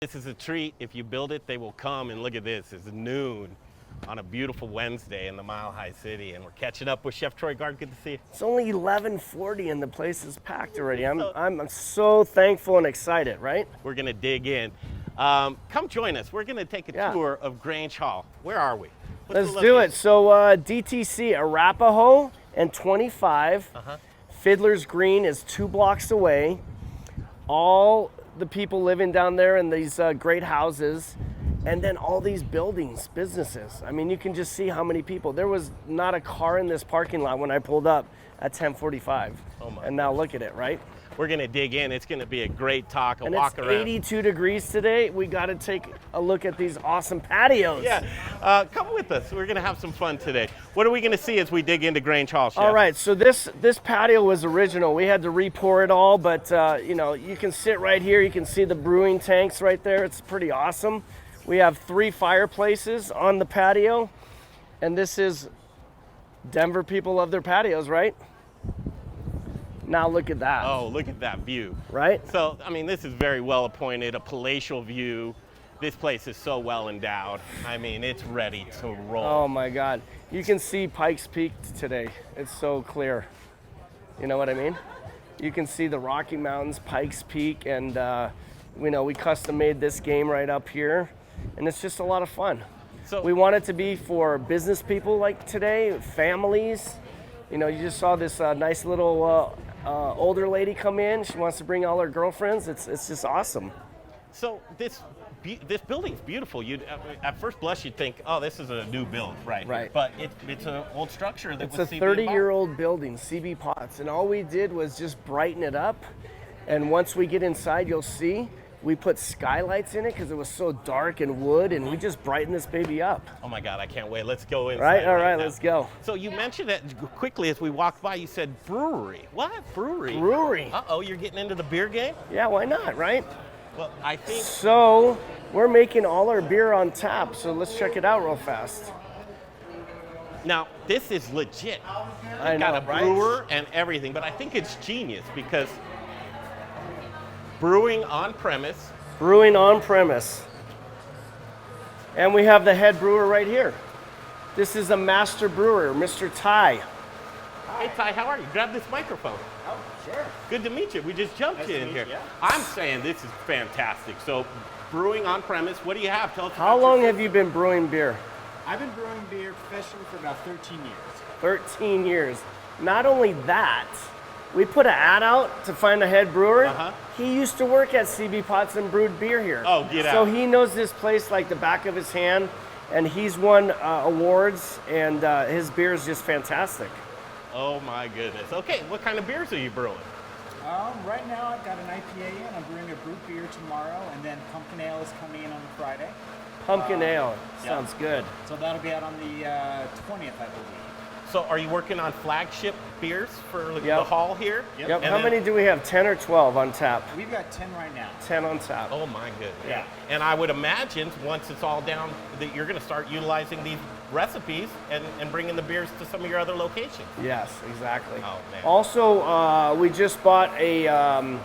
This is a treat. If you build it, they will come. And look at this. It's noon on a beautiful Wednesday in the Mile High City. And we're catching up with Chef Troy Gard. Good to see you. It's only 11:40 and the place is packed already. I'm so thankful and excited, right? We're going to dig in. Come join us. We're going to take a tour of Grange Hall. Where are we? Let's do it. So DTC, Arapahoe and 25. Fiddler's Green is 2 blocks away. All the people living down there in these great houses, and then all these buildings, businesses. I mean, you can just see how many people. There was not a car in this parking lot when I pulled up at 10:45. Oh my! And now look at it, right? We're gonna dig in. It's gonna be a great talk, a and walk it's around. 82 degrees today. We got to take a look at these awesome patios. Yeah, come with us. We're gonna have some fun today. What are we gonna see as we dig into Grange Hall, Chef? All right, so this patio was original. We had to re-pour it all, but you know, you can sit right here. You can see the brewing tanks right there. It's pretty awesome. We have 3 fireplaces on the patio, and this is Denver. People love their patios, right? Now look at that. Oh, look at that view. Right? So, I mean, this is very well appointed, a palatial view. This place is so well endowed. I mean, it's ready to roll. Oh my God. You can see Pikes Peak today. It's so clear. You know what I mean? You can see the Rocky Mountains, Pikes Peak, and you know, we custom made this game right up here, and it's just a lot of fun. So we want it to be for business people like today, families. You know, you just saw this nice little older lady come in. She wants to bring all her girlfriends. It's just awesome. So this building's beautiful. At first blush you'd think, oh, this is a new build, right? Right. But it's an old structure that it's was a 30-year-old building, CB Potts, and all we did was just brighten it up. And once we get inside, you'll see we put skylights in it because it was so dark and wood, and we just brightened this baby up. Oh my God, I can't wait. Let's go inside. Right, all right, now. let's go. So you mentioned it quickly as we walked by. You said brewery. What? Brewery? Brewery. Uh-oh, you're getting into the beer game? Yeah, why not, right? Well, I think... So we're making all our beer on tap, so let's check it out real fast. Now, this is legit. I know, got a brewer and everything, but I think it's genius because brewing on premise. Brewing on premise. And we have the head brewer right here. This is a master brewer, Mr. Ty. Hey Ty, how are you? Grab this microphone. Oh, sure. Good to meet you. We just jumped Nice in to here. meet you. I'm saying this is fantastic. So, brewing on premise, what do you have? Tell us How about long your have you been brewing beer? I've been brewing beer professionally for about 13 years. 13 years. Not only that, we put an ad out to find a head brewer. He used to work at CB Potts and brewed beer here. Oh, get out. So he knows this place like the back of his hand, and he's won awards, and his beer is just fantastic. Oh my goodness. Okay, what kind of beers are you brewing? Right now I've got an IPA in. I'm brewing a brewed beer tomorrow, and then pumpkin ale is coming in on Friday. Pumpkin ale. Sounds good. So that'll be out on the 20th, I believe. So are you working on flagship beers for the hall here? Yep. How many do we have? 10 or 12 on tap? We've got 10 right now. 10 on tap. Oh my goodness. Yeah. And I would imagine once it's all down that you're going to start utilizing these recipes and bringing the beers to some of your other locations. Yes, exactly. Oh man. Also, we just bought a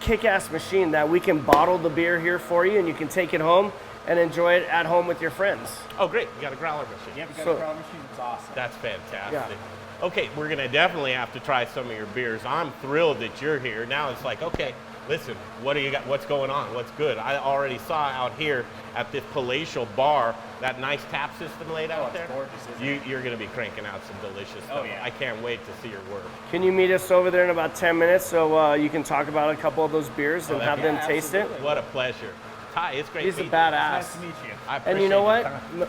kick-ass machine that we can bottle the beer here for you, and you can take it home and enjoy it at home with your friends. Oh great, you got a growler machine. Yeah, we got a growler machine. It's awesome. That's fantastic. Yeah. Okay, we're gonna definitely have to try some of your beers. I'm thrilled that you're here. Now it's like, okay, listen, what do you got? What's going on? What's good? I already saw out here at this palatial bar that nice tap system laid out there. It's gorgeous, isn't it? You're gonna be cranking out some delicious stuff. Oh, yeah. I can't wait to see your work. Can you meet us over there in about 10 minutes so you can talk about a couple of those beers and have them taste it? What a pleasure. Ty, it's great. He's a meeting badass. Nice to meet you. I And you know appreciate what?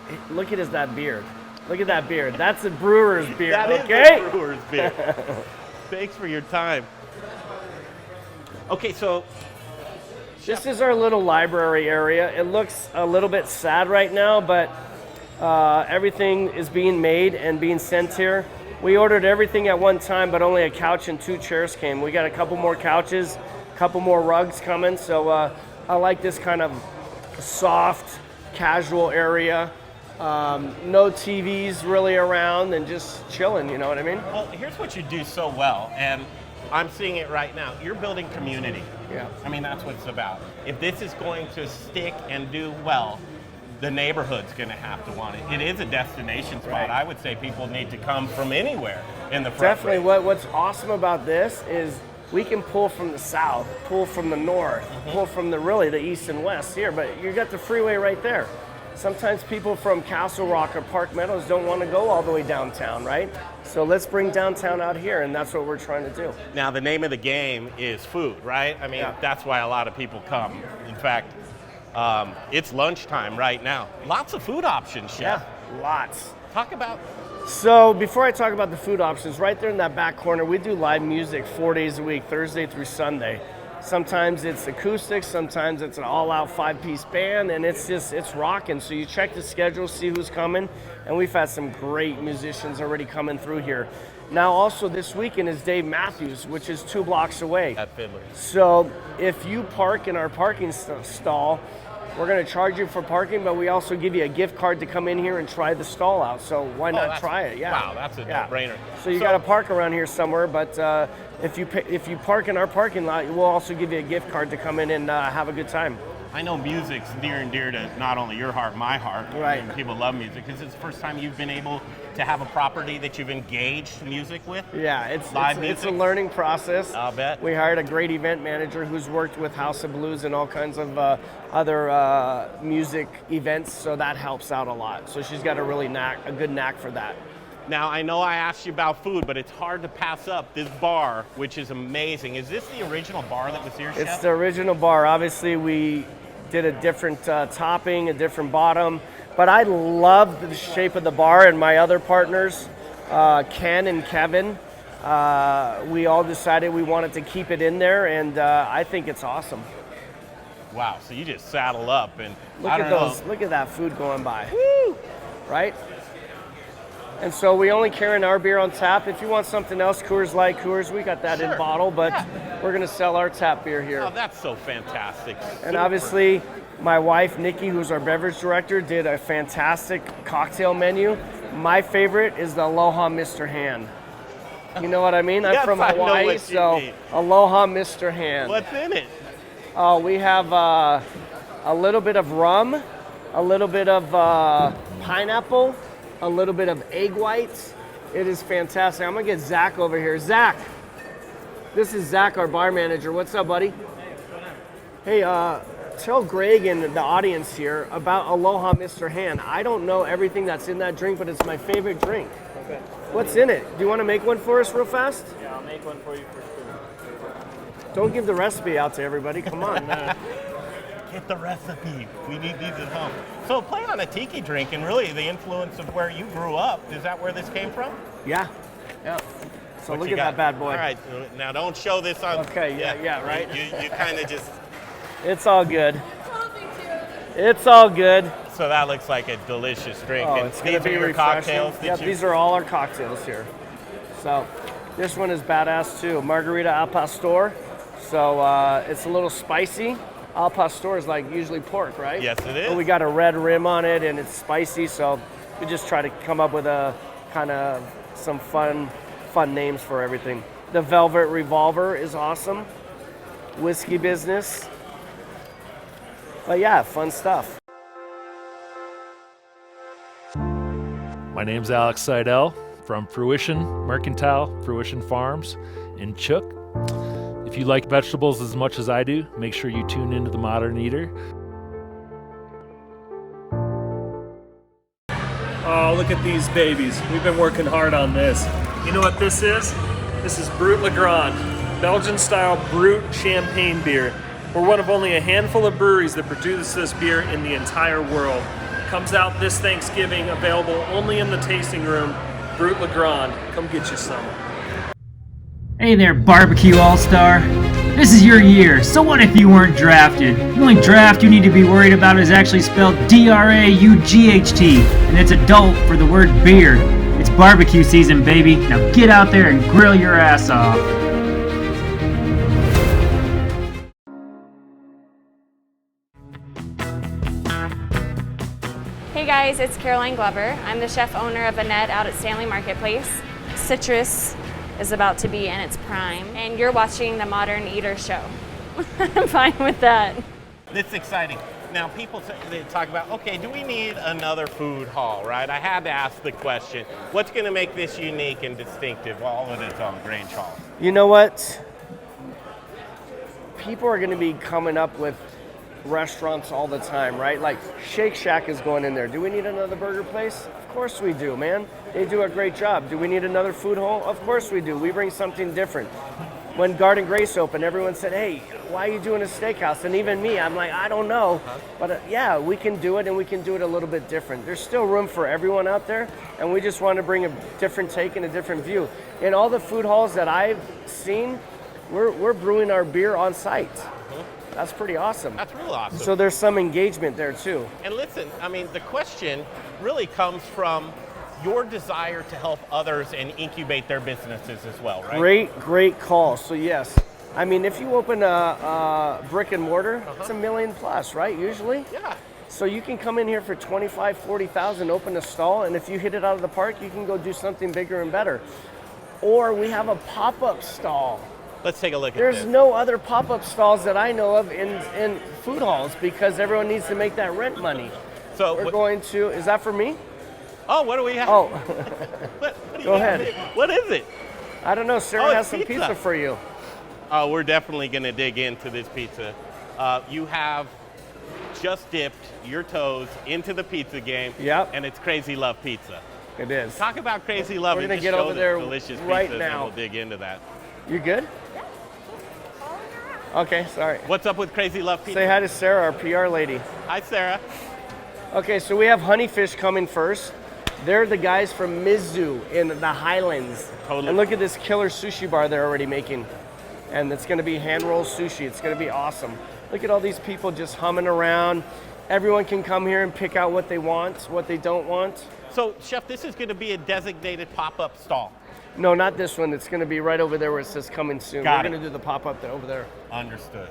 it. Look at that beard. Look at that beard. That's a brewer's beard, That is okay? a brewer's beer. Thanks for your time. Okay, so This is our little library area. It looks a little bit sad right now, but everything is being made and being sent here. We ordered everything at one time, but only a couch and 2 chairs came. We got a couple more couches, a couple more rugs coming, so I like this kind of soft, casual area. No TVs really around and just chilling, you know what I mean? Well, here's what you do so well, and I'm seeing it right now. You're building community. Yeah. I mean, that's what it's about. If this is going to stick and do well, the neighborhood's going to have to want it. It is a destination spot. Right. I would say people need to come from anywhere in the front. Definitely. What's awesome about this is we can pull from the south, pull from the north, pull from the east and west here, but you got the freeway right there. Sometimes people from Castle Rock or Park Meadows don't want to go all the way downtown, right? So let's bring downtown out here, and that's what we're trying to do. Now, the name of the game is food, right? I mean, that's why a lot of people come. In fact, it's lunchtime right now. Lots of food options, Chef. Yeah, lots. Talk about... So before I talk about the food options, right there in that back corner, we do live music 4 days a week, Thursday through Sunday. Sometimes it's acoustic, sometimes it's an all-out 5-piece band, and it's rocking. So you check the schedule, see who's coming, and we've had some great musicians already coming through here. Now also this weekend is Dave Matthews, which is 2 blocks away. At Fiddler. So if you park in our parking stall, we're going to charge you for parking, but we also give you a gift card to come in here and try the stall out. So why not try it? Yeah. Wow, that's a no-brainer. So you got to park around here somewhere, but if you park in our parking lot, we'll also give you a gift card to come in and have a good time. I know music's near and dear to not only your heart, my heart. Right. I mean, people love music. Is this the first time you've been able to have a property that you've engaged music with? Yeah, it's a learning process. I'll bet. We hired a great event manager who's worked with House of Blues and all kinds of other music events, so that helps out a lot. So she's got a good knack for that. Now, I know I asked you about food, but it's hard to pass up this bar, which is amazing. Is this the original bar that was here, Chef? It's the original bar. Obviously, we did a different topping, a different bottom, but I love the shape of the bar, and my other partners, Ken and Kevin, we all decided we wanted to keep it in there, and I think it's awesome. Wow, so you just saddle up and Look at that food going by. Woo! Right? And so we only carry our beer on tap. If you want something else, Coors Light, Coors, we got that in bottle, but we're going to sell our tap beer here. Oh, that's so fantastic. And obviously, my wife, Nikki, who's our beverage director, did a fantastic cocktail menu. My favorite is the Aloha Mr Hand. You know what I mean? I'm from Hawaii, so Aloha Mr Hand. What's in it? We have a little bit of rum, a little bit of pineapple, a little bit of egg whites. It is fantastic. I'm gonna get Zach over here. Zach, this is Zach, our bar manager. What's up, buddy? Hey, tell Greg and the audience here about Aloha Mr Hand. I don't know everything that's in that drink, but it's my favorite drink. Okay. What's in it? Do you want to make one for us real fast? Yeah, I'll make one for you for sure. Don't give the recipe out to everybody. Come on. Get the recipe. We need these at home. So play on a tiki drink and really the influence of where you grew up. Is that where this came from? Yeah. So What look you at got? that bad boy. All right, now don't show this on. Okay, yeah, right. You kind of just. It's all good. It's all good. So that looks like a delicious drink. Oh, and it's these gonna be are your refreshing. cocktails. Yep, these are all our cocktails here. So this one is badass too. Margarita al pastor. So it's a little spicy. Al pastor is like usually pork, right? Yes, it is. But we got a red rim on it, and it's spicy. So we just try to come up with a kind of some fun names for everything. The Velvet Revolver is awesome. Whiskey Business. But yeah, fun stuff. My name's Alex Seidel from Fruition Mercantile, Fruition Farms in Chook. If you like vegetables as much as I do, make sure you tune into The Modern Eater. Oh, look at these babies. We've been working hard on this. You know what this is? This is Brut Le Grand, Belgian-style brut champagne beer. We're one of only a handful of breweries that produce this beer in the entire world. Comes out this Thanksgiving, available only in the tasting room. Brut Le Grand, come get you some. Hey there, Barbecue All-Star. This is your year, so what if you weren't drafted? The only draft you need to be worried about is actually spelled D-R-A-U-G-H-T, and it's adult for the word beer. It's barbecue season, baby. Now get out there and grill your ass off. Hey guys, it's Caroline Glover. I'm the chef owner of Annette out at Stanley Marketplace. Citrus is about to be in its prime, and you're watching the Modern Eater show. I'm fine with that. It's exciting. Now, people they talk about, okay, do we need another food hall, right? I had to ask the question, what's going to make this unique and distinctive, all of its own Grange Hall? You know what? People are going to be coming up with restaurants all the time, right? Like Shake Shack is going in there. Do we need another burger place? Of course we do, man. They do a great job. Do we need another food hall? Of course we do. We bring something different. When Garden Grace opened, everyone said, hey, why are you doing a steakhouse? And even me, I'm like, I don't know. But yeah, we can do it, and we can do it a little bit different. There's still room for everyone out there, and we just want to bring a different take and a different view. In all the food halls that I've seen, we're brewing our beer on site. That's pretty awesome. That's real awesome. So there's some engagement there too. And listen, I mean, the question really comes from your desire to help others and incubate their businesses as well, right? Great call. So yes, I mean, if you open a brick and mortar, it's $1 million plus, right? Usually. Yeah. So you can come in here for 25, 40,000, open a stall, and if you hit it out of the park, you can go do something bigger and better. Or we have a pop-up stall. Let's take a look at There's this. no other pop-up stalls that I know of in food halls because everyone needs to make that rent money. So We're going to, is that for me? Oh, what do we have? Oh, What do you go have? ahead. What is it? I don't know. Sarah Oh, has it's some pizza. pizza for you. Oh, we're definitely going to dig into this pizza. You have just dipped your toes into the pizza game. Yep. And it's Crazy Love Pizza. It is. Talk about Crazy Love. We're and gonna just get show over the there delicious right pizzas, now. and we'll dig into that. You good? Okay, sorry. What's up with Crazy Love Pizza? Say hi to Sarah, our PR lady. Hi, Sarah. Okay, so we have Honeyfish coming first. They're the guys from Mizu in the Highlands. Totally. And look at this killer sushi bar they're already making. And it's gonna be hand-rolled sushi. It's gonna be awesome. Look at all these people just humming around. Everyone can come here and pick out what they want, what they don't want. So, Chef, this is going to be a designated pop-up stall. No, not this one. It's gonna be right over there where it says coming soon. Got We're it. gonna do the pop-up over there. Understood.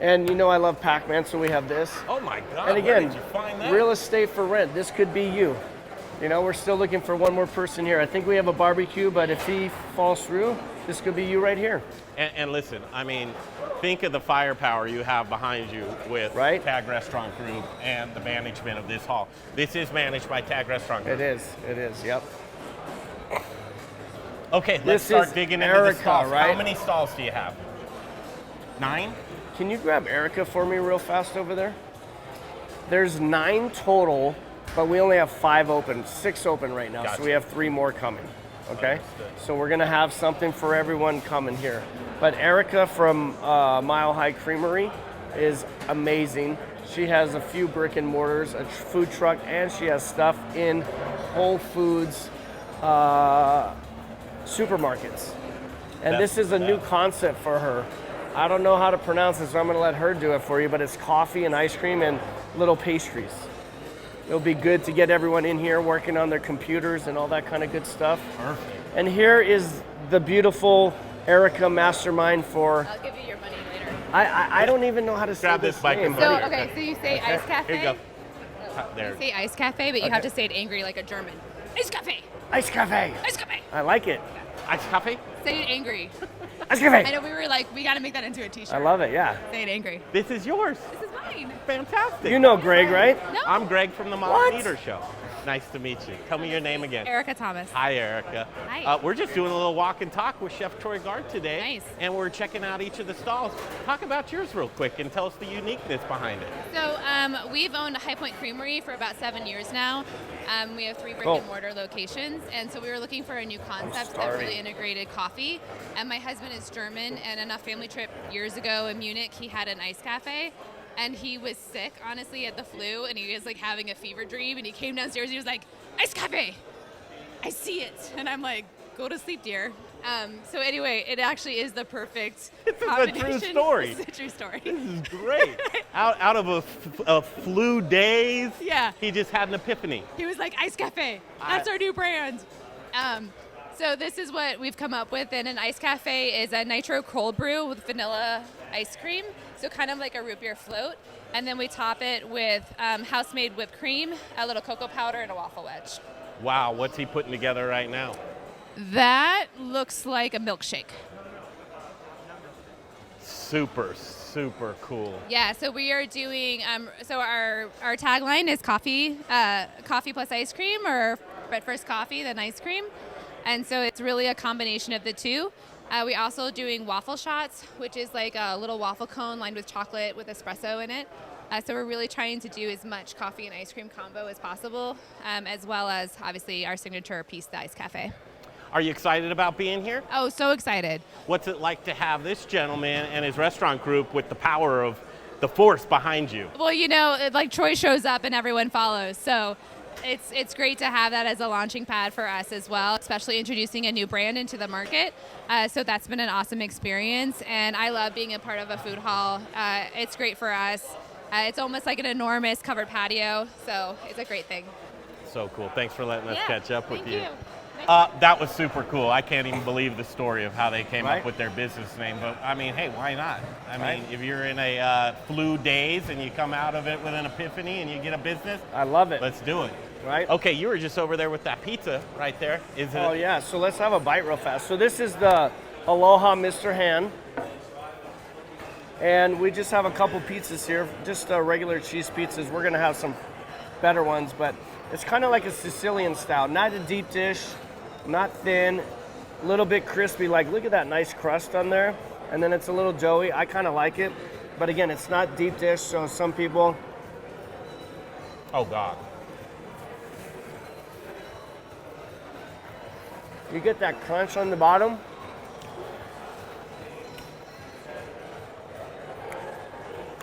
And you know I love Pac-Man, so we have this. Oh my God! And where again, did you find that? real estate for rent. This could be you. You know, we're still looking for one more person here. I think we have a barbecue, but if he falls through, this could be you right here. And listen, I mean, think of the firepower you have behind you with Right. Tag Restaurant Group and the management of this hall. This is managed by Tag Restaurant Group. It is, yep. Okay, let's This start is digging into the Erica, stalls. How right? many stalls do you have? 9? Can you grab Erica for me real fast over there? There's 9 total, but we only have 5 open, 6 open right now, Gotcha. so we have 3 more coming, okay? Understood. So we're gonna have something for everyone coming here. But Erica from Mile High Creamery is amazing. She has a few brick and mortars, a food truck, and she has stuff in Whole Foods supermarkets. And That's this is a new concept for her. I don't know how to pronounce it, so I'm gonna let her do it for you, but it's coffee and ice cream and little pastries. It'll be good to get everyone in here working on their computers and all that kind of good stuff. Perfect. And here is the beautiful Erica mastermind for, I'll give you your money later. I don't even know how to say Grab this this name. microphone. So, okay, so you say Ice Cafe. Here you go. There. You say Ice Cafe, but you have to say it angry like a German. Ice Cafe! Ice Cafe. Ice Cafe! I like it. Iced coffee? Say it angry. Ice I Cafe. know we were like, we gotta make that into a t-shirt. I love it, yeah. Say it angry. This is yours. This is mine. Fantastic. You know Greg, right? No. I'm Greg from the Modern What? Eater Show. Nice to meet you. Tell me your name again. Erica Thomas. Hi, Erica. Hi. We're just doing a little walk and talk with Chef Troy Gard today. Nice. And we're checking out each of the stalls. Talk about yours real quick and tell us the uniqueness behind it. So we've owned High Point Creamery for about 7 years now. We have 3 brick Cool. and mortar locations, and so we were looking for a new concept that really integrated coffee. And my husband is German, and on a family trip years ago in Munich, he had an ice cafe. And he was sick, honestly, he had the flu, and he was like having a fever dream. And he came downstairs, and he was like, "Ice cafe, I see it." And I'm like, "Go to sleep, dear." So anyway, it actually is the perfect This is a combination. true story. It's a true story. This is great. out of a flu days, Yeah. he just had an epiphany. He was like, "Ice cafe, that's our new brand." So this is what we've come up with, and an ice cafe is a nitro cold brew with vanilla ice cream, so kind of like a root beer float. And then we top it with house-made whipped cream, a little cocoa powder, and a waffle wedge. Wow, what's he putting together right now? That looks like a milkshake. Super, super cool. Yeah, so we are doing, so our tagline is coffee plus ice cream, or but first coffee, then ice cream. And so it's really a combination of the two. We also doing waffle shots, which is like a little waffle cone lined with chocolate with espresso in it. So we're really trying to do as much coffee and ice cream combo as possible, as well as obviously our signature piece, the Ice Cafe. Are you excited about being here? Oh, so excited. What's it like to have this gentleman and his restaurant group with the power of the force behind you? Well, like Troy shows up and everyone follows. So it's great to have that as a launching pad for us as well, especially introducing a new brand into the market. So that's been an awesome experience. And I love being a part of a food hall. It's great for us. It's almost like an enormous covered patio. So it's a great thing. So cool. Thanks for letting us catch up with Thank you. you. That was super cool. I can't even believe the story of how they came Right. up with their business name. But I mean, hey, why not? I Right. mean, if you're in a flu daze and you come out of it with an epiphany and you get a business, I love it. let's do it. Right? Okay, you were just over there with that pizza right there. Is it? Oh yeah, so let's have a bite real fast. So this is the Aloha Mr Hand. And we just have a couple pizzas here, just regular cheese pizzas. We're gonna have some better ones, but it's kind of like a Sicilian style. Not a deep dish, not thin, a little bit crispy. Like, look at that nice crust on there. And then it's a little doughy. I kind of like it. But again, it's not deep dish, so some people... Oh, God. You get that crunch on the bottom.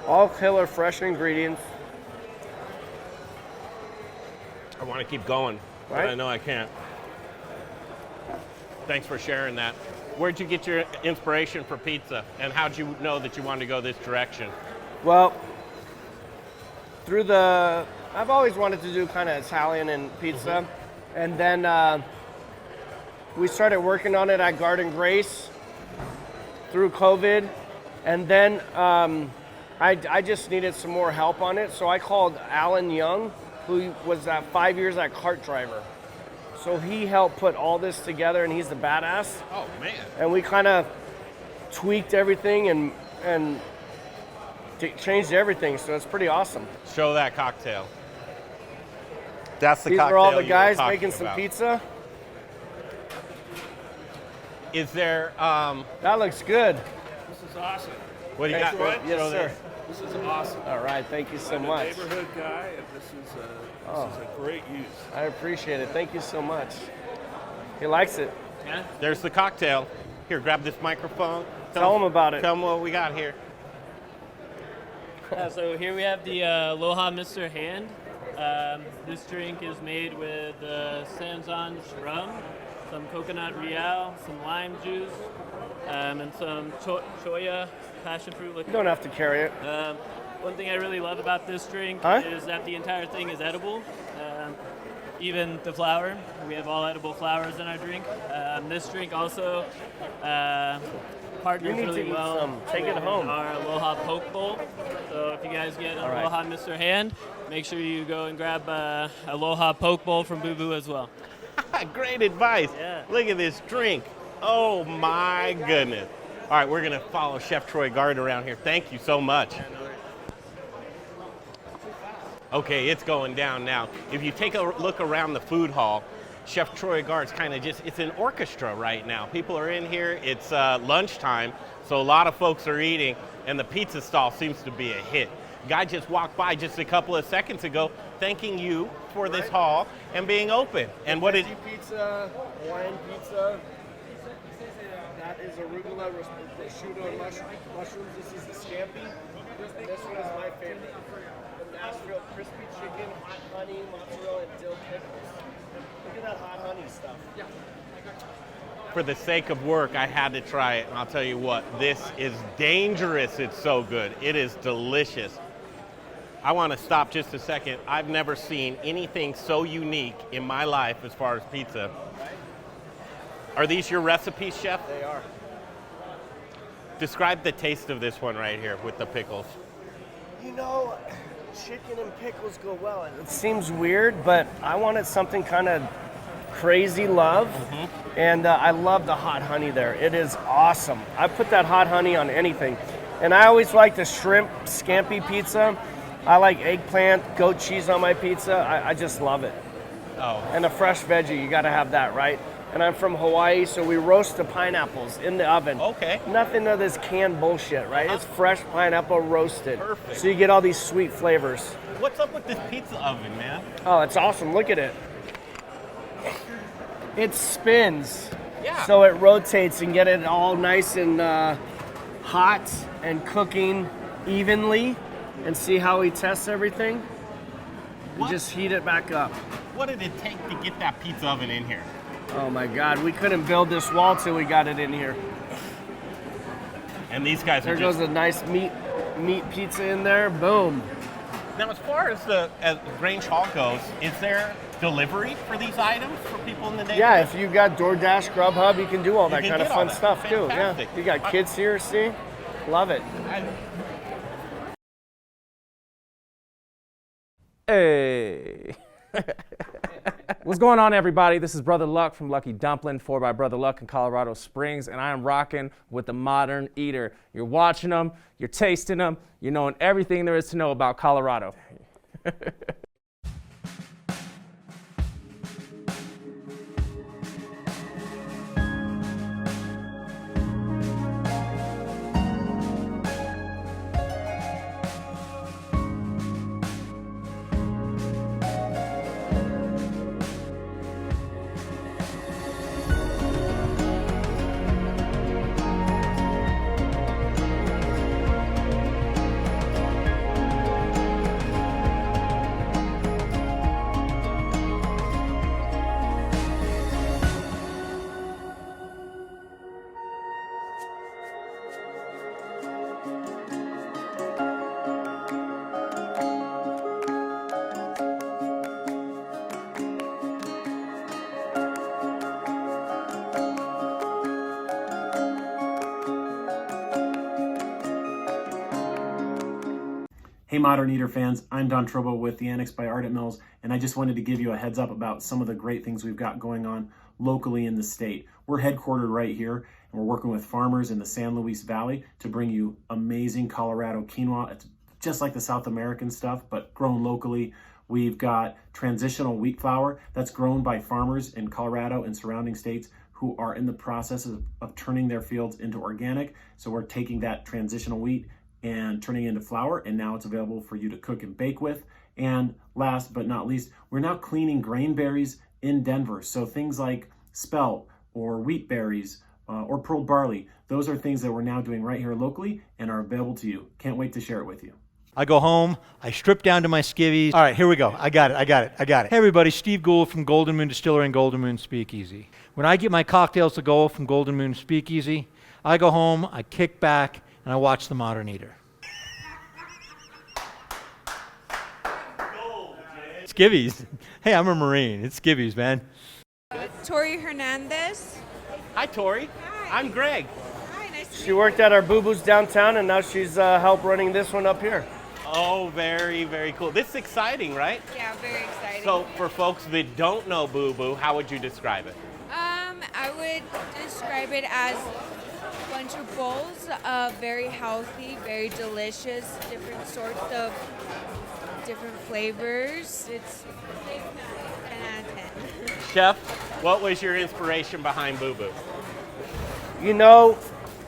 All killer fresh ingredients. I want to keep going, but Right. I know I can't. Thanks for sharing that. Where'd you get your inspiration for pizza, and how'd you know that you wanted to go this direction? Well, I've always wanted to do kind of Italian and pizza. And then we started working on it at Garden Grace through COVID. And then I just needed some more help on it. So I called Alan Young, who was 5 years at Cart Driver. So he helped put all this together, and he's the badass. Oh, man. And we kind of tweaked everything and changed everything, so it's pretty awesome. Show that cocktail. That's the These cocktail are all the you guys were talking making some about. pizza. Is there, That looks good. This is awesome. what do you Thanks, got? Roy. Yes, Show sir. this. This is awesome. All right, thank you so I'm much. a neighborhood guy, and this is a great use. I appreciate it. Thank you so much. He likes it. There's the cocktail. Here, grab this microphone. Tell him about it. Tell him what we got here. So here we have the Aloha Mr Hand. This drink is made with Sanzan rum, some coconut real, some lime juice, and some choya passion fruit liquor. You don't have to carry it. One thing I really love about this drink is that the entire thing is edible. Even the flour. We have all edible flours in our drink. This drink also partners You need to really eat well some. Take it with home. our Aloha Poke Bowl. So if you guys get an All right. Aloha Mr Hand, make sure you go and grab Aloha Poke Bowl from Boo Boo as well. Great advice. Yeah. Look at this drink. Oh, my goodness. All right, we're going to follow Chef Troy Gard around here. Thank you so much. Okay, it's going down now. If you take a look around the food hall, Chef Troy Gard's kind of it's an orchestra right now. People are in here, it's lunchtime, so a lot of folks are eating, and the pizza stall seems to be a hit. Guy just walked by just a couple of seconds ago thanking you for this hall and being open. And what is Veggie pizza, Hawaiian pizza. That is arugula, prosciutto, and mushrooms. This is the scampi. This one is my favorite. The Nashville crispy chicken, hot honey, mozzarella, and dill pickles. Look at that hot honey stuff. Yeah. For the sake of work, I had to try it, and I'll tell you what, this is dangerous. It's so good. It is delicious. I want to stop just a second. I've never seen anything so unique in my life as far as pizza. Are these your recipes, Chef? They are. Describe the taste of this one right here with the pickles. You know, chicken and pickles go well. It seems weird, but I wanted something kind of crazy love. And I love the hot honey there. It is awesome. I put that hot honey on anything. And I always like the shrimp scampi pizza. I like eggplant, goat cheese on my pizza. I just love it. Oh. And a fresh veggie, you gotta have that, right? And I'm from Hawaii, so we roast the pineapples in the oven. Okay. Nothing of this canned bullshit, right? It's fresh pineapple roasted. Perfect. So you get all these sweet flavors. What's up with this pizza oven, man? Oh, it's awesome. Look at it. It spins. Yeah. So it rotates and get it all nice and hot and cooking evenly. And see how he tests everything? And just heat it back up. What did it take to get that pizza oven in here? Oh my God, we couldn't build this wall till we got it in here. And these guys There are goes just... a nice meat pizza in there, boom. Now, as far as the Grange Hall goes, is there delivery for these items for people in the neighborhood? Yeah, if you got DoorDash, Grubhub, you can do all that can kind of get all fun that. stuff too. Yeah, Fantastic. you got kids here, see? Love it. Hey. What's going on, everybody? This is Brother Luck from Lucky Dumpling, 4x Brother Luck in Colorado Springs, and I am rocking with the Modern Eater. You're watching them, you're tasting them, you're knowing everything there is to know about Colorado. Hey Modern Eater fans, I'm Don Trobo with the Annex by Ardent Mills, and I just wanted to give you a heads up about some of the great things we've got going on locally in the state. We're headquartered right here, and we're working with farmers in the San Luis Valley to bring you amazing Colorado quinoa. It's just like the South American stuff, but grown locally. We've got transitional wheat flour that's grown by farmers in Colorado and surrounding states who are in the process of turning their fields into organic. So we're taking that transitional wheat and turning it into flour, and now it's available for you to cook and bake with. And last but not least, we're now cleaning grain berries in Denver. So things like spelt or wheat berries or pearl barley, those are things that we're now doing right here locally and are available to you. Can't wait to share it with you. I go home, I strip down to my skivvies. All right, here we go. I got it. Hey everybody, Steve Gould from Golden Moon Distillery and Golden Moon Speakeasy. When I get my cocktails to go from Golden Moon Speakeasy, I go home, I kick back, and I watch The Modern Eater. Skivvies. Hey, I'm a Marine. It's skivvies, man. Tori Hernandez. Hi, Tori. Hi. I'm Greg. Hi, nice to meet you. She worked at our Boo Boos downtown, and now she's helped running this one up here. Oh, very, very cool. This is exciting, right? Yeah, very exciting. So for folks that don't know Boo Boo, how would you describe it? I would describe it as a bunch of bowls of very healthy, very delicious, different sorts of different flavors. It's 10 out of 10. Chef, what was your inspiration behind Boo Boo? You know,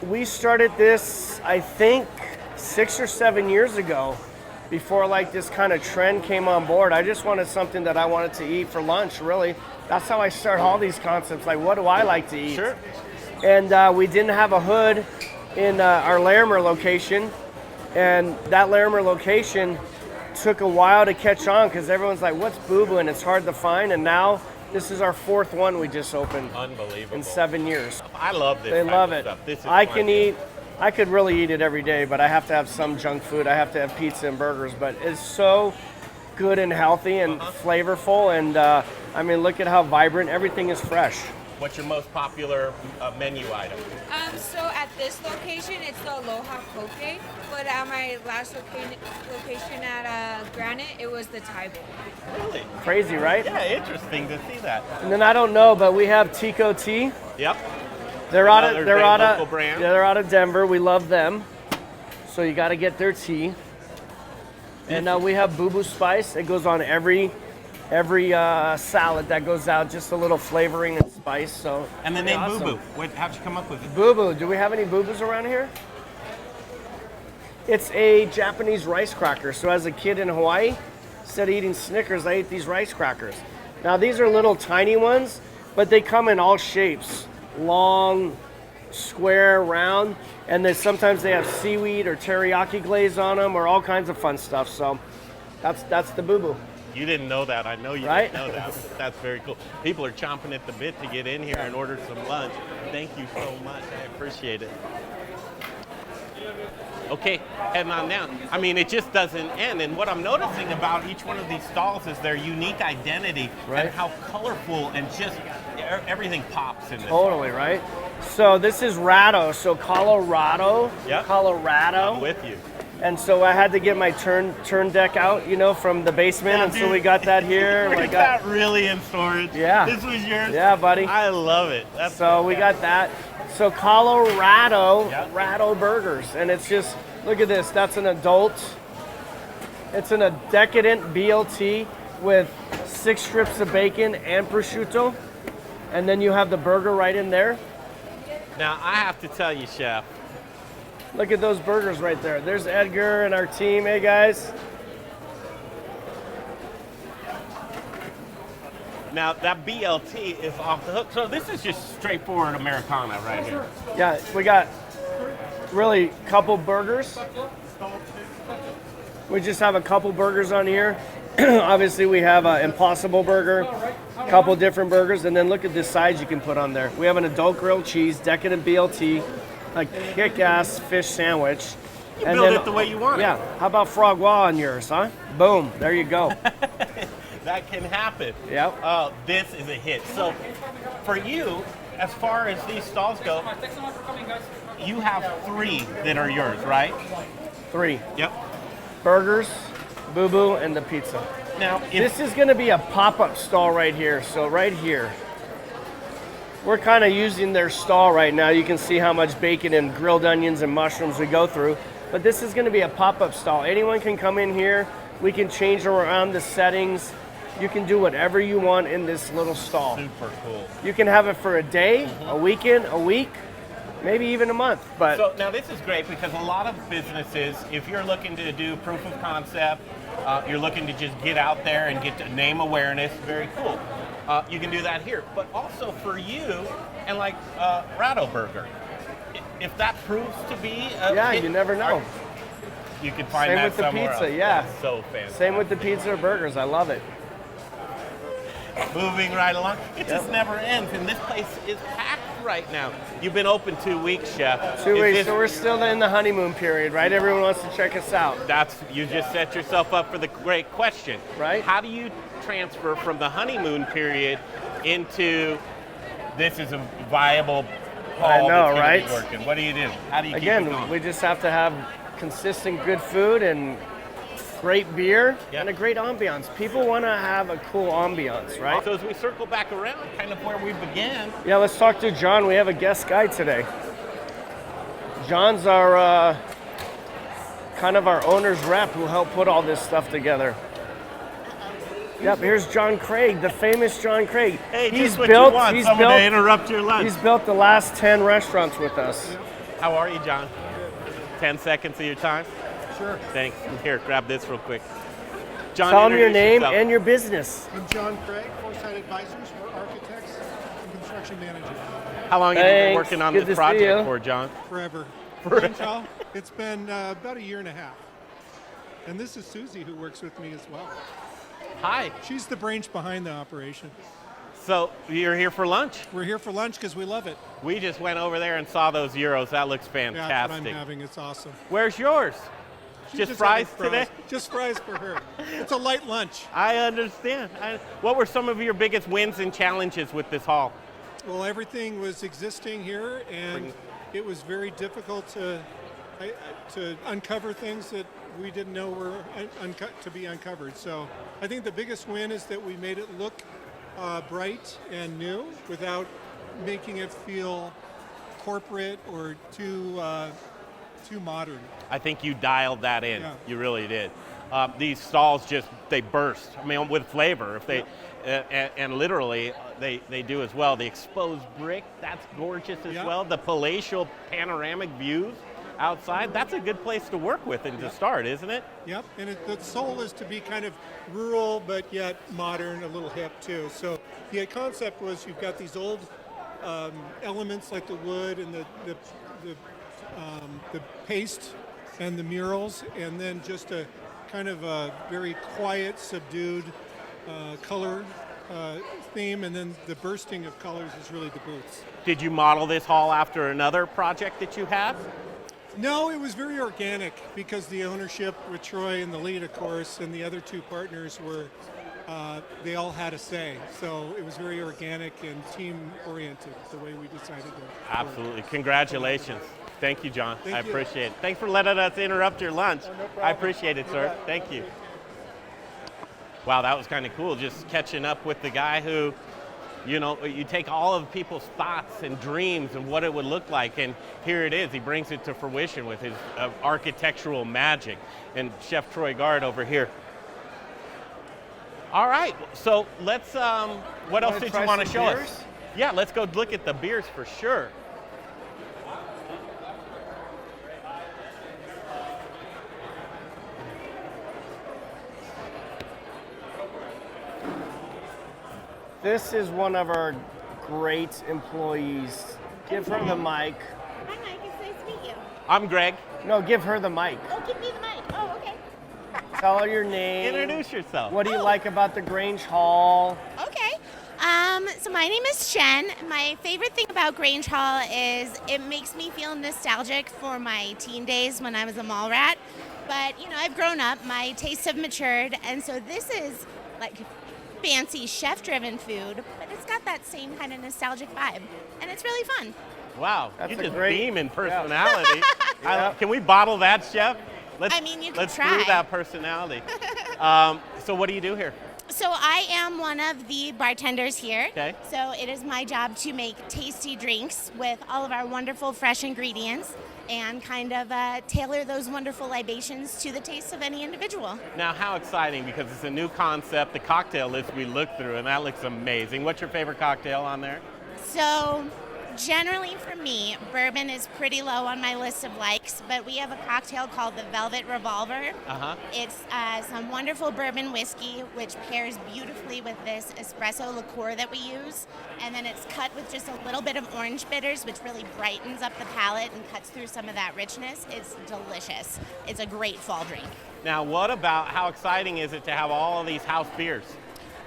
we started this, I think, 6 or 7 years ago, before like this kind of trend came on board. I just wanted something that I wanted to eat for lunch, really. That's how I start all these concepts. Like, what do I like to eat? Sure. And we didn't have a hood in our Larimer location, and that Larimer location took a while to catch on because everyone's like, what's Boo Boo? And it's hard to find. And now this is our 4th one we just opened. Unbelievable. In 7 years. I love this. They love of it. Stuff. This is I could really eat it every day, but I have to have some junk food. I have to have pizza and burgers, but it's so good and healthy and flavorful. And I mean, look at how vibrant. Everything is fresh. What's your most popular menu item? So at this location, it's the Aloha Poke, but at my last location at Granite, it was the Thai bowl. Really? Crazy, right? Yeah, interesting to see that. And then I don't know, but we have Tico Tea. Yep. They're Another great local brand. Yeah, they're out of Denver. We love them. So you got to get their tea. And we have Boo Boo Spice. It goes on every salad that goes out, just a little flavoring and spice. So. And the name awesome. Boo Boo. How'd you come up with it? Boo Boo. Do we have any Boo Boos around here? It's a Japanese rice cracker. So as a kid in Hawaii, instead of eating Snickers, I ate these rice crackers. Now these are little tiny ones, but they come in all shapes. Long, square, round, and then sometimes they have seaweed or teriyaki glaze on them or all kinds of fun stuff. So that's the Boo Boo. You didn't know that. I know you Right? didn't know that. That's very cool. People are chomping at the bit to get in here and order some lunch. Thank you so much. I appreciate it. Okay, heading on down. I mean, it just doesn't end. And what I'm noticing about each one of these stalls is their unique identity and how colorful and just everything pops in this. Totally, right? So this is Rattle. So Colorado. Yep. Colorado. I'm with you. And so I had to get my turn deck out, from the basement, Yeah, and so dude. we got that here. Look We at got that really in storage. Yeah. This was yours? Yeah, buddy. I love it. That's so we got that. So Colorado Rattle Burgers, and it's just, look at this. That's an adult. It's a decadent BLT with 6 strips of bacon and prosciutto, and then you have the burger right in there. Now, I have to tell you, Chef, look at those burgers right there. There's Edgar and our team. Hey, guys. now that BLT is off the hook. So this is just straightforward Americana right here. Yeah, we got really couple burgers. We just have a couple burgers on here. Obviously, we have an Impossible Burger, a couple different burgers, and then look at the sides you can put on there. We have an adult grilled cheese, decadent BLT, a kick-ass fish sandwich. You build it the way you want it. Yeah. How about frog wall on yours, huh? Boom. There you go. That can happen. Yep. Oh, this is a hit. So for you, as far as these stalls go, you have 3 that are yours, right? 3. Yep. Burgers, Boo Boo, and the pizza. Now, this is going to be a pop-up stall right here. So right here, we're kind of using their stall right now. You can see how much bacon and grilled onions and mushrooms we go through. But this is going to be a pop-up stall. Anyone can come in here. We can change around the settings. You can do whatever you want in this little stall. Super cool. You can have it for a day, a weekend, a week, maybe even a month. But so now this is great because a lot of businesses, if you're looking to do proof of concept, you're looking to just get out there and get to name awareness, very cool. You can do that here. But also for you, and like Rattle Burger, if that proves to be a hit, you never know. You can find Same that with the somewhere pizza, else. yeah. That's so fantastic. Same with the pizza or burgers. I love it. Moving right along. It just never ends, and this place is packed right now. You've been open 2 weeks, Chef. 2 Is weeks, this- so we're still in the honeymoon period, right? Everyone wants to check us out. You just set yourself up for the great question. Right. How do you transfer from the honeymoon period into this is a viable haul I know, that's gonna right? be working? What do you do? How do you keep it Again, going? we just have to have consistent good food and great beer and a great ambiance. People want to have a cool ambiance, right? So as we circle back around, kind of where we began. Yeah, let's talk to John. We have a guest guide today. John's our kind of our owner's rep who helped put all this stuff together. Yep, here's John Craig, the famous John Craig. Hey, just what you want, someone to interrupt your lunch. He's built the last 10 restaurants with us. How are you, John? 10 seconds of your time? Sure. Thanks. Here, grab this real quick. John, Tell him your introduce name yourself. and your business. I'm John Craig, Foresight Advisors. We're architects and construction managers. How long have you been Thanks. working on Good this to see project you. for, John? Forever. Well, it's been about a year and a half. And this is Susie who works with me as well. Hi. She's the brains behind the operation. So you're here for lunch? We're here for lunch because we love it. We just went over there and saw those gyros. That looks Yeah, that's fantastic. what I'm having. It's awesome. Where's yours? She's Just fries having today? Just fries for her. It's a light lunch. I understand. What were some of your biggest wins and challenges with this haul? Well, everything was existing here, and it was very difficult to uncover things that we didn't know were to be uncovered. So I think the biggest win is that we made it look bright and new without making it feel corporate or too modern. I think you dialed that in. Yeah. You really did. These stalls they burst. I mean, with flavor. If they and literally they do as well. The exposed brick, that's gorgeous as well. The palatial panoramic views outside, that's a good place to work with and to start, isn't it? Yep, and the soul is to be kind of rural but yet modern, a little hip too. So the concept was you've got these old elements like the wood and the paste and the murals, and then just a kind of a very quiet, subdued color theme, and then the bursting of colors is really the booths. Did you model this hall after another project that you had? No, it was very organic because the ownership with Troy and the lead, of course, and the other two partners were, they all had a say. So it was very organic and team-oriented, the way we decided to. Absolutely. Congratulations. Thank you, John. Thank I you. appreciate it. Thanks for letting us interrupt your lunch. No problem. I appreciate it, You sir. bet. Thank you. Wow, that was kind of cool, just catching up with the guy who, you know, you take all of people's thoughts and dreams and what it would look like, and here it is. He brings it to fruition with his architectural magic. And Chef Troy Gard over here. All right, so let's, what else did you want to show us? Yeah, let's go look at the beers for sure. This is one of our great employees. Give her the mic. Hi, Mike. It's nice to meet you. I'm Greg. No, give her the mic. Oh, give me the mic. Oh, okay. Tell her your name. Introduce yourself. What do you like about the Grange Hall? Okay. So my name is Shen. My favorite thing about Grange Hall is it makes me feel nostalgic for my teen days when I was a mall rat. But, you know, I've grown up. My tastes have matured. And so this is like fancy chef-driven food, but it's got that same kind of nostalgic vibe, and it's really fun. Wow, That's you a just great- beam in personality. Yeah. Can we bottle that, Chef? I mean, you can let's try. brew that personality. So what do you do here? So I am one of the bartenders here. Okay. So it is my job to make tasty drinks with all of our wonderful fresh ingredients and kind of tailor those wonderful libations to the taste of any individual. Now, how exciting, because it's a new concept, the cocktail list we looked through, and that looks amazing. What's your favorite cocktail on there? So generally for me, bourbon is pretty low on my list of likes, but we have a cocktail called the Velvet Revolver. Uh-huh. It's some wonderful bourbon whiskey, which pairs beautifully with this espresso liqueur that we use. And then it's cut with just a little bit of orange bitters, which really brightens up the palate and cuts through some of that richness. It's delicious. It's a great fall drink. Now, what about, how exciting is it to have all of these house beers?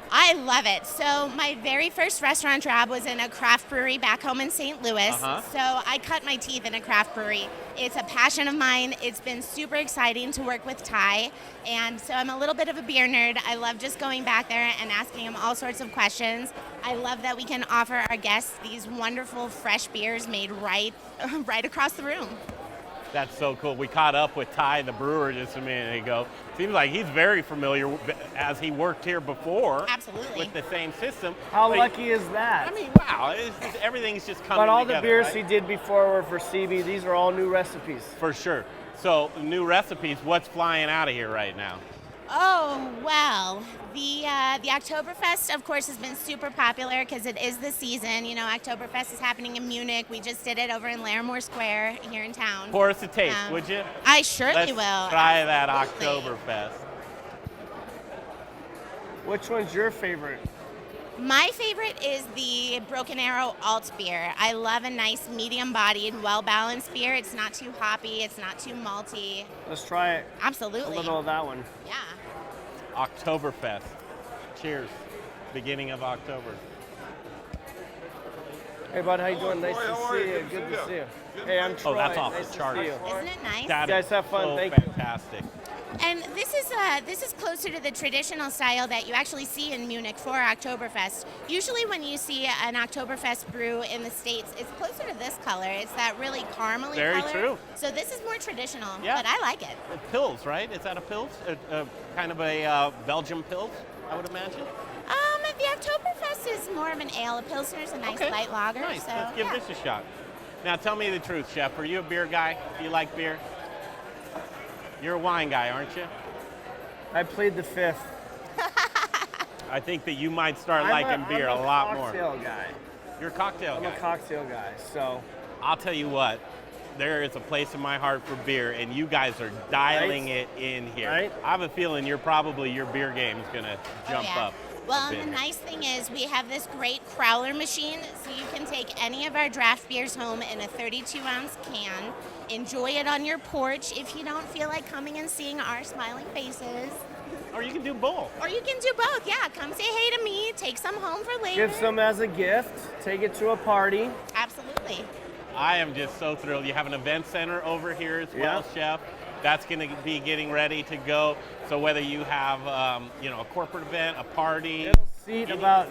I love it. So my very first restaurant job was in a craft brewery back home in St. Louis. Uh-huh. So I cut my teeth in a craft brewery. It's a passion of mine. It's been super exciting to work with Ty. And so I'm a little bit of a beer nerd. I love just going back there and asking him all sorts of questions. I love that we can offer our guests these wonderful fresh beers made right across the room. That's so cool. We caught up with Ty, the brewer, just a minute ago. Seems like he's very familiar, as he worked here before. Absolutely. With the same system. How But- lucky is that? I mean, wow, everything's just coming But all together, the beers right? he did before were for CB. These are all new recipes. For sure. So, new recipes, what's flying out of here right now? Oh, well, the Oktoberfest, of course, has been super popular because it is the season. You know, Oktoberfest is happening in Munich. We just did it over in Larimore Square here in town. Pour us a taste, would you? I surely Let's will. try that Absolutely. Oktoberfest. Which one's your favorite? My favorite is the Broken Arrow Alt beer. I love a nice medium-bodied, well-balanced beer. It's not too hoppy. It's not too malty. Let's try it. Absolutely. A little of that one. Yeah. Oktoberfest. Cheers. Beginning of October. Hey, bud, how you doing? Nice to see you. Good to see you. Hey, I'm Troy. Oh, that's off nice the to charts. see you. Isn't it nice? That You guys is have fun. so Thank you. fantastic. And this is closer to the traditional style that you actually see in Munich for Oktoberfest. Usually when you see an Oktoberfest brew in the States, it's closer to this color. It's that really caramely Very color. true. So this is more traditional, Yeah. but I like it. Pils, right? Is that a Pils? Kind of a Belgian Pils, I would imagine? The Oktoberfest is more of an ale. A Pilsner is a nice light lager. Nice. So, Let's give this a shot. Now tell me the truth, Chef. Are you a beer guy? Do you like beer? You're a wine guy, aren't you? I played the fifth. I think that you might start I'm liking beer a lot more. I'm a cocktail guy. You're a cocktail guy. I'm a cocktail guy, so. I'll tell you what, there is a place in my heart for beer, and you guys are dialing it in here. Right. I have a feeling your beer game is going to jump up. Well, and the nice thing is we have this great crowler machine, so you can take any of our draft beers home in a 32-ounce can, enjoy it on your porch if you don't feel like coming and seeing our smiling faces. Or you can do both. Or you can do both, yeah. Come say hey to me, take some home for later. Give some as a gift, take it to a party. Absolutely. I am just so thrilled. You have an event center over here as well, Chef. That's going to be getting ready to go. So whether you have, a corporate event, a party. It'll seat about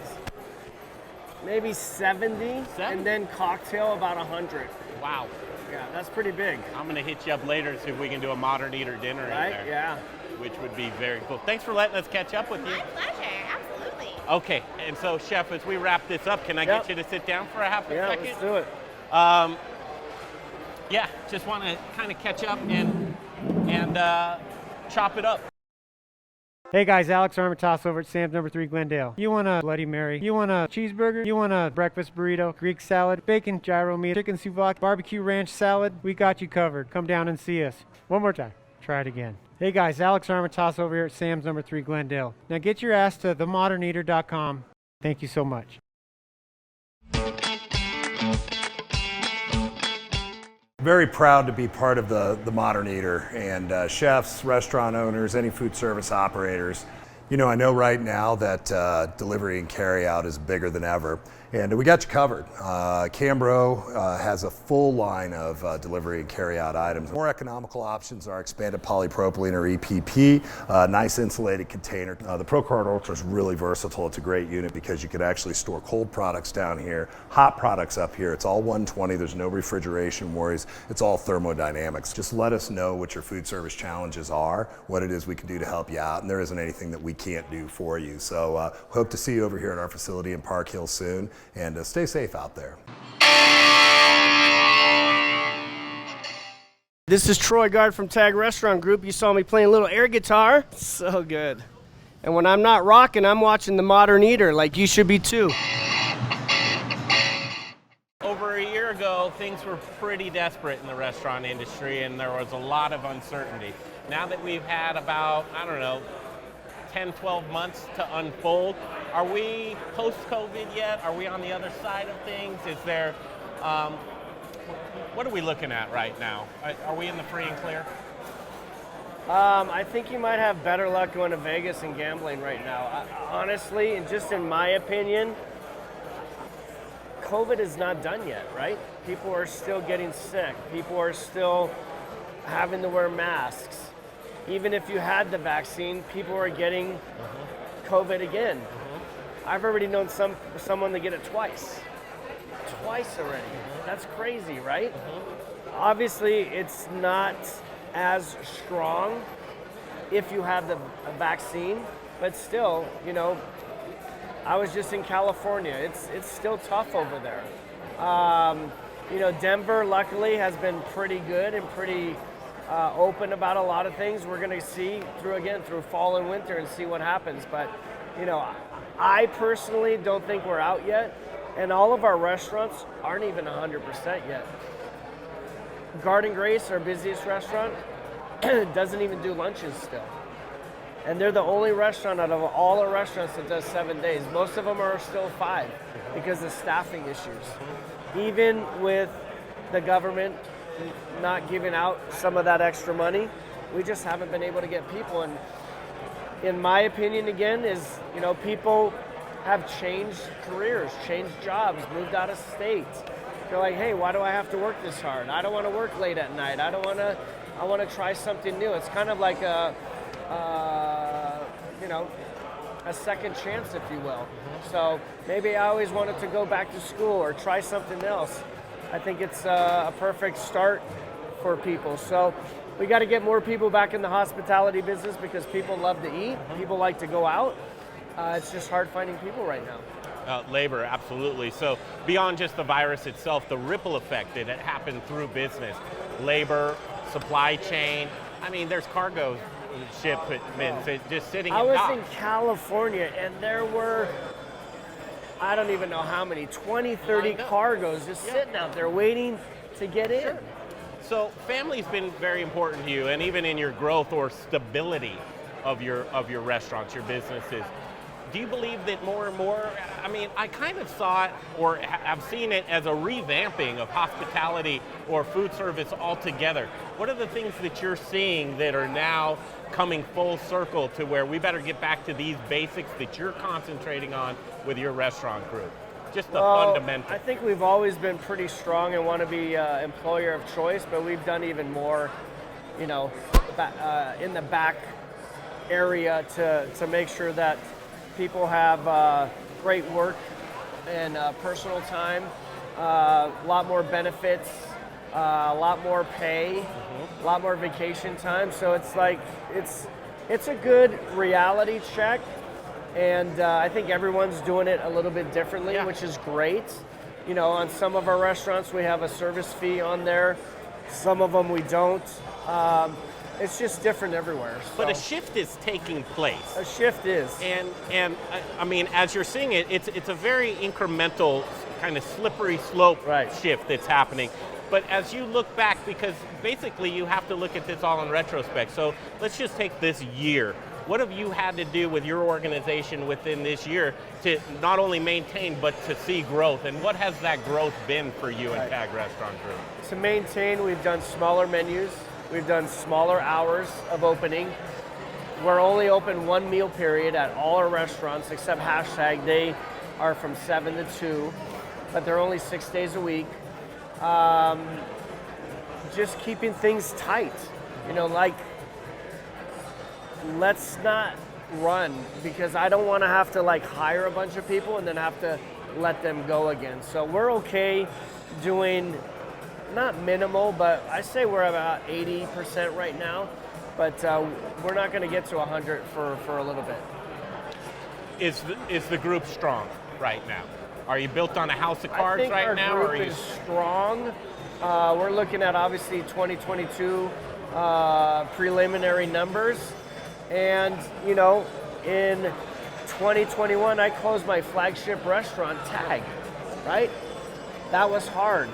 maybe 70, and then cocktail about 100. Wow. Yeah, that's pretty big. I'm going to hit you up later to see if we can do a modern eater dinner in Right, there. yeah. Which would be very cool. Thanks for letting us catch up with you. My pleasure, absolutely. Okay, and so Chef, as we wrap this up, can I get you to sit down for a half a second? Let's do it. Just want to kind of catch up and chop it up. Hey guys, Alex Armitage over at Sam's number 3 Glendale. You want a Bloody Mary? You want a cheeseburger? You want a breakfast burrito? Greek salad? Bacon gyro meat? Chicken souvlaki? Barbecue ranch salad? We got you covered. Come down and see us. One more time. Try it again. Hey guys, Alex Armitage over here at Sam's number 3 Glendale. Now get your ass to themoderneater.com. Thank you so much. Very proud to be part of the Modern Eater, and chefs, restaurant owners, any food service operators. You know, I know right now that delivery and carry out is bigger than ever, and we got you covered. Camro has a full line of delivery and carry out items. More economical options are expanded polypropylene or EPP, nice insulated container. The ProCard Ultra is really versatile. It's a great unit because you can actually store cold products down here, hot products up here. It's all 120, there's no refrigeration worries. It's all thermodynamics. Just let us know what your food service challenges are, what it is we can do to help you out, and there isn't anything that we can't do for you. So hope to see you over here at our facility in Park Hill soon, and stay safe out there. This is Troy Guard from Tag Restaurant Group. You saw me playing a little air guitar. So good. And when I'm not rocking, I'm watching The Modern Eater, like you should be too. Over a year ago, things were pretty desperate in the restaurant industry, and there was a lot of uncertainty. Now that we've had about, 10, 12 months to unfold, are we post-COVID yet? Are we on the other side of things? Is there, what are we looking at right now? Are we in the free and clear? I think you might have better luck going to Vegas and gambling right now. Honestly, and just in my opinion, COVID is not done yet, right? People are still getting sick. People are still having to wear masks. Even if you had the vaccine, people are getting COVID again. I've already known someone to get it twice. Twice already. That's crazy, right? Obviously, it's not as strong if you have the vaccine, but still, I was just in California. It's still tough over there. Denver, luckily, has been pretty good and pretty open about a lot of things. We're going to see through fall and winter and see what happens. But, I personally don't think we're out yet. And all of our restaurants aren't even 100% yet. Garden Grace, our busiest restaurant, doesn't even do lunches still. And they're the only restaurant out of all our restaurants that does 7 days. Most of them are still 5 because of staffing issues. Even with the government not giving out some of that extra money, we just haven't been able to get people. And in my opinion, again, is, people have changed careers, changed jobs, moved out of state. They're like, hey, why do I have to work this hard? I don't want to work late at night. I don't want to, I want to try something new. It's kind of like a second chance, if you will. So maybe I always wanted to go back to school or try something else. I think it's a perfect start for people. So we got to get more people back in the hospitality business because people love to eat. People like to go out. It's just hard finding people right now. Labor, absolutely. So beyond just the virus itself, the ripple effect that it happened through business, labor, supply chain. I mean, there's cargo shipments just sitting in docks. I was in California and there were, I don't even know how many, 20, 30 cargoes just sitting out there waiting to get in. Sure. So family's been very important to you, and even in your growth or stability of your restaurants, your businesses. Do you believe that more and more, I mean, I kind of saw it or have seen it as a revamping of hospitality or food service altogether. What are the things that you're seeing that are now coming full circle to where we better get back to these basics that you're concentrating on with your restaurant group? Just the fundamentals. I think we've always been pretty strong and want to be employer of choice, but we've done even more, in the back area to make sure that people have great work and personal time, a lot more benefits, a lot more pay, a lot more vacation time. So it's like, it's a good reality check. And I think everyone's doing it a little bit differently, which is great. On some of our restaurants, we have a service fee on there. Some of them we don't. It's just different everywhere. So. But a shift is taking place. A shift is. And I mean, as you're seeing it, it's a very incremental, kind of slippery slope shift that's happening. But as you look back, because basically you have to look at this all in retrospect. So let's just take this year. What have you had to do with your organization within this year to not only maintain, but to see growth? And what has that growth been for you in TAG Restaurant Group? To maintain, we've done smaller menus. We've done smaller hours of opening. We're only open one meal period at all our restaurants, except hashtag. They are from 7 to 2, but they're only 6 days a week. Just keeping things tight. Let's not run, because I don't want to have to hire a bunch of people and then have to let them go again. So we're okay doing not minimal, but I say we're about 80% right now, but we're not going to get to 100 for a little bit. Is the group strong right now? Are you built on a house of cards right now? Our group is strong. We're looking at obviously 2022 preliminary numbers. And, in 2021, I closed my flagship restaurant, TAG, right? That was hard.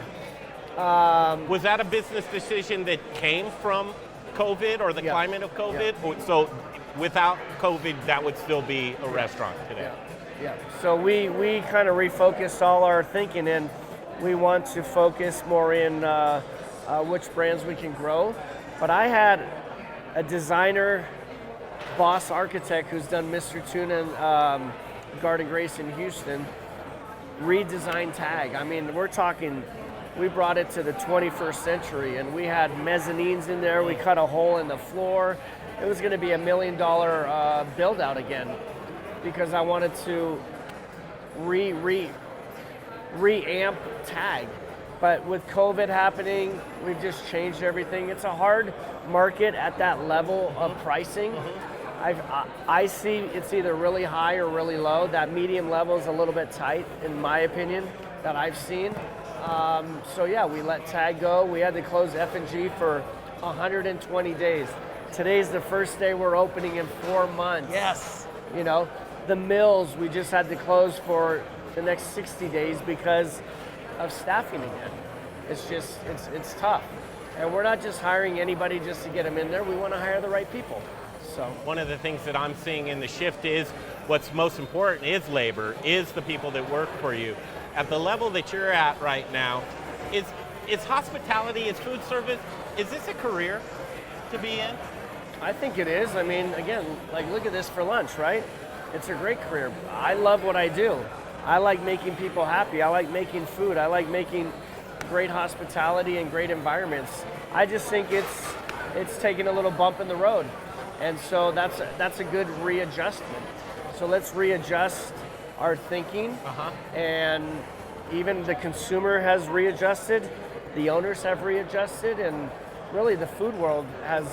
Was that a business decision that came from COVID or the climate of COVID? Yeah. So without COVID, that would still be a restaurant today? Yeah. So we kind of refocused all our thinking, and we want to focus more in which brands we can grow. But I had a designer boss architect who's done Mr. Tuna and Garden Grace in Houston redesign TAG. I mean, we're talking, we brought it to the 21st century, and we had mezzanines in there. We cut a hole in the floor. It was going to be $1 million build out again, because I wanted to reamp TAG. But with COVID happening, we've just changed everything. It's a hard market at that level of pricing. I see it's either really high or really low. That medium level is a little bit tight, in my opinion, that I've seen. So yeah, we let TAG go. We had to close F&G for 120 days. Today's the first day we're opening in 4 months. Yes. The mills, we just had to close for the next 60 days because of staffing again. It's just, it's tough. And we're not just hiring anybody just to get them in there. We want to hire the right people. So one of the things that I'm seeing in the shift is what's most important is labor, is the people that work for you. At the level that you're at right now, is hospitality, is food service, is this a career to be in? I think it is. I mean, again, look at this for lunch, right? It's a great career. I love what I do. I like making people happy. I like making food. I like making great hospitality and great environments. I just think it's it's taking a little bump in the road. And so that's a good readjustment. So let's readjust our thinking, and even the consumer has readjusted, the owners have readjusted, and really the food world has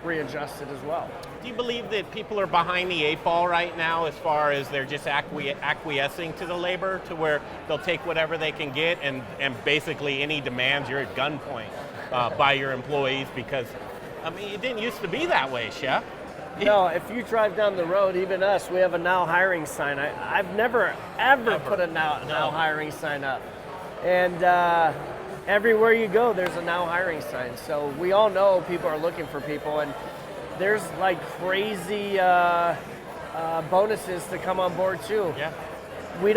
readjusted as well. Do you believe that people are behind the 8 ball right now as far as they're just acquiescing to the labor, to where they'll take whatever they can get, and basically any demands, you're at gunpoint by your employees? Because, I mean, it didn't used to be that way, Chef. No, if you drive down the road, even us, we have a now hiring sign. I've never, ever put a now hiring sign up. And everywhere you go, there's a now hiring sign. So we all know people are looking for people, and there's like crazy bonuses to come on board too. Yeah. We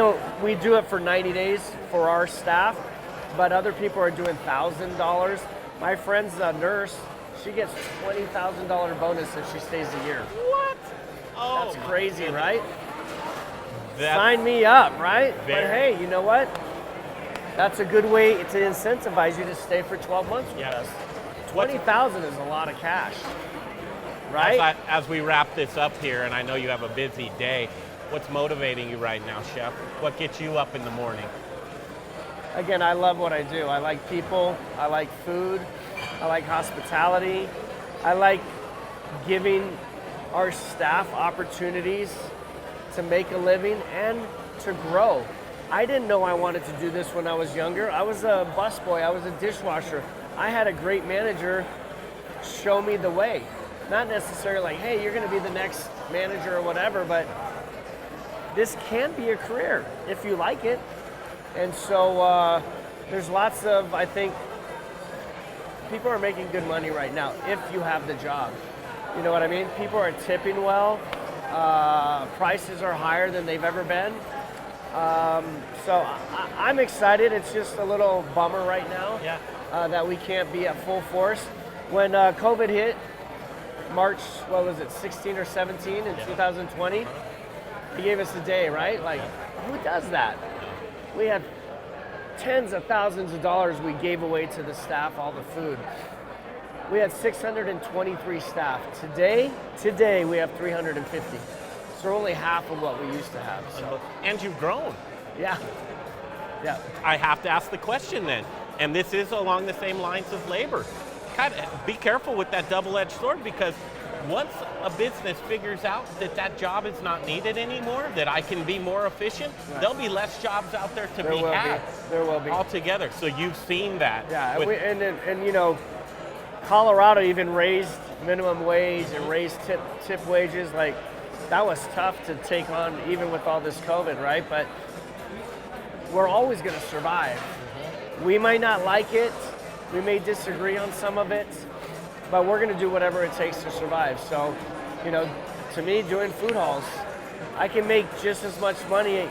do it for 90 days for our staff, but other people are doing $1,000. My friend's a nurse. She gets $20,000 bonus if she stays a year. What? Oh, that's crazy, right? That's Sign me up, right? very- But hey, you know what? That's a good way to incentivize you to stay for 12 months with us. $20,000 is a lot of cash, right? As we wrap this up here, and I know you have a busy day, what's motivating you right now, Chef? What gets you up in the morning? Again, I love what I do. I like people, I like food, I like hospitality, I like giving our staff opportunities to make a living and to grow. I didn't know I wanted to do this when I was younger. I was a busboy, I was a dishwasher. I had a great manager show me the way. Not necessarily like, hey, you're gonna be the next manager or whatever, but this can be a career if you like it. And so there's lots of, I think, people are making good money right now if you have the job. You know what I mean? People are tipping well. Prices are higher than they've ever been. So I'm excited. It's just a little bummer right now that we can't be at full force. When COVID hit, March, 16 or 17 in 2020, he gave us a day, right? Like, who does that? We had tens of thousands of dollars we gave away to the staff, all the food. We had 623 staff. Today we have 350. So only half of what we used to have. So. And you've grown. Yeah. Yeah. I have to ask the question then, and this is along the same lines of labor. Kind of be careful with that double-edged sword, because once a business figures out that that job is not needed anymore, that I can be more efficient, there'll be less jobs out there to be had. There will be. Altogether. So you've seen that. Yeah, and you know, Colorado even raised minimum wage and raised tip wages. Like, that was tough to take on even with all this COVID, right? But we're always going to survive. We might not like it. We may disagree on some of it, but we're going to do whatever it takes to survive. So, you know, to me, doing food halls, I can make just as much money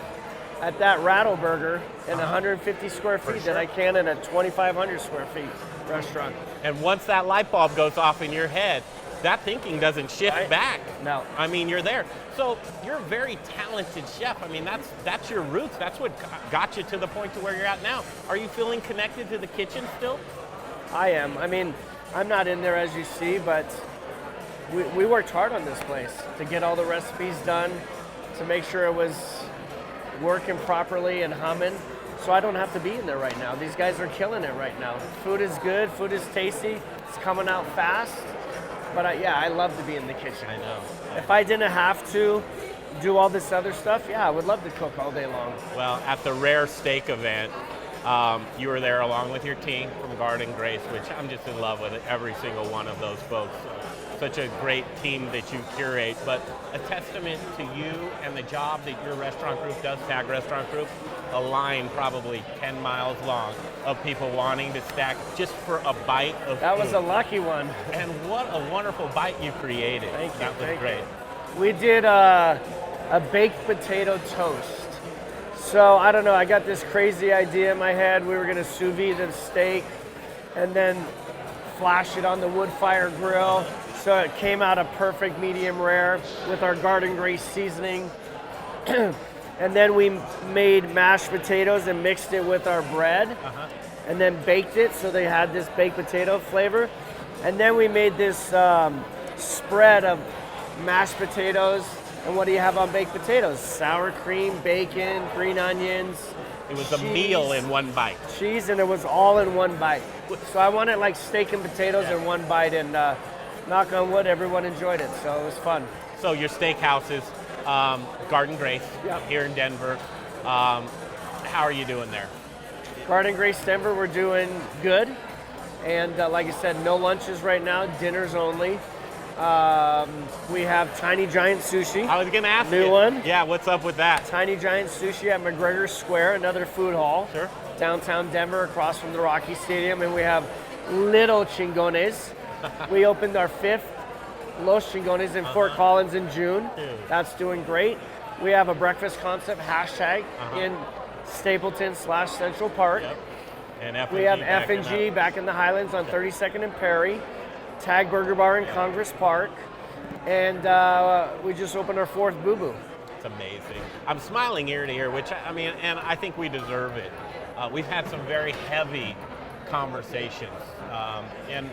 at that Rattle burger in 150 square feet than I can in a 2,500 square feet restaurant. And once that light bulb goes off in your head, that thinking doesn't shift back. No. I mean, you're there. So you're a very talented chef. I mean, that's your roots. That's what got you to the point to where you're at now. Are you feeling connected to the kitchen still? I am. I mean, I'm not in there as you see, but we worked hard on this place to get all the recipes done, to make sure it was working properly and humming. So I don't have to be in there right now. These guys are killing it right now. Food is good, food is tasty, it's coming out fast. But I love to be in the kitchen. I know. If I didn't have to do all this other stuff, I would love to cook all day long. Well, at the Rare Steak event, you were there along with your team from Garden Grace, which I'm just in love with every single one of those folks. Such a great team that you curate, but a testament to you and the job that your restaurant group does, Tag Restaurant Group, a line probably 10 miles long of people wanting to stack just for a bite of That food. was a lucky one. And what a wonderful bite you created. Thank you. That was great. We did a baked potato toast. So I don't know, I got this crazy idea in my head. We were gonna sous vide the steak and then flash it on the wood fire grill. So it came out a perfect medium rare with our Garden Grace seasoning. And then we made mashed potatoes and mixed it with our bread and then baked it so they had this baked potato flavor. And then we made this spread of mashed potatoes. And what do you have on baked potatoes? Sour cream, bacon, green onions. It was a meal in one bite. Cheese, and it was all in one bite. So I wanted like steak and potatoes in one bite, and knock on wood, everyone enjoyed it. So it was fun. So your steakhouse is Garden Grace here in Denver. How are you doing there? Garden Grace Denver, we're doing good. And like I said, no lunches right now, dinners only. We have Tiny Giant Sushi. I was going to ask New you. one. Yeah, what's up with that? Tiny Giant Sushi at McGregor Square, another food hall. Sure. Downtown Denver, across from the Rocky Stadium. And we have Little Chingones. We opened our 5th Los Chingones in Fort Collins in June. That's doing great. We have a breakfast concept, hashtag, in Stapleton/Central Park. And F&G We have back in F&G back in the Highlands on 32nd and Perry. Tag Burger Bar in Congress Park. And we just opened our 4th Boo Boo. It's amazing. I'm smiling ear to ear, which I mean, and I think we deserve it. We've had some very heavy conversations. And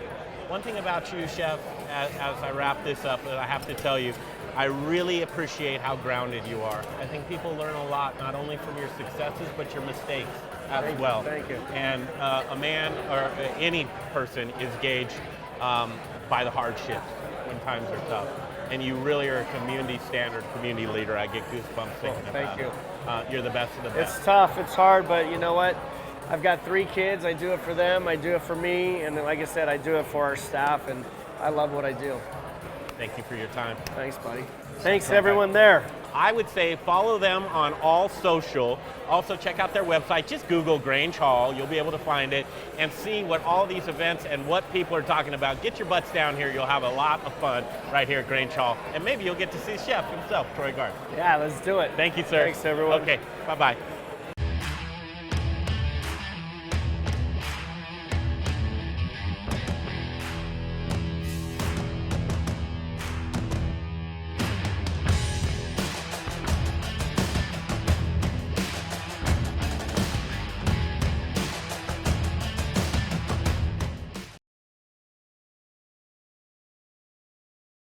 one thing about you, Chef, as I wrap this up, I have to tell you, I really appreciate how grounded you are. I think people learn a lot, not only from your successes, but your mistakes as well. Thank you. And a man or any person is gauged by the hardships when times are tough. And you really are a community standard, community leader. I get goosebumps thinking about it. Thank you. You're the best of the best. It's tough, it's hard, but you know what? I've got 3 kids. I do it for them, I do it for me, and like I said, I do it for our staff, and I love what I do. Thank you for your time. Thanks, buddy. Thanks, everyone there. I would say follow them on all social. Also check out their website. Just Google Grange Hall. You'll be able to find it and see what all these events and what people are talking about. Get your butts down here. You'll have a lot of fun right here at Grange Hall. And maybe you'll get to see Chef himself, Troy Gard. Yeah, let's do it. Thank you, sir. Thanks, everyone. Okay, bye-bye.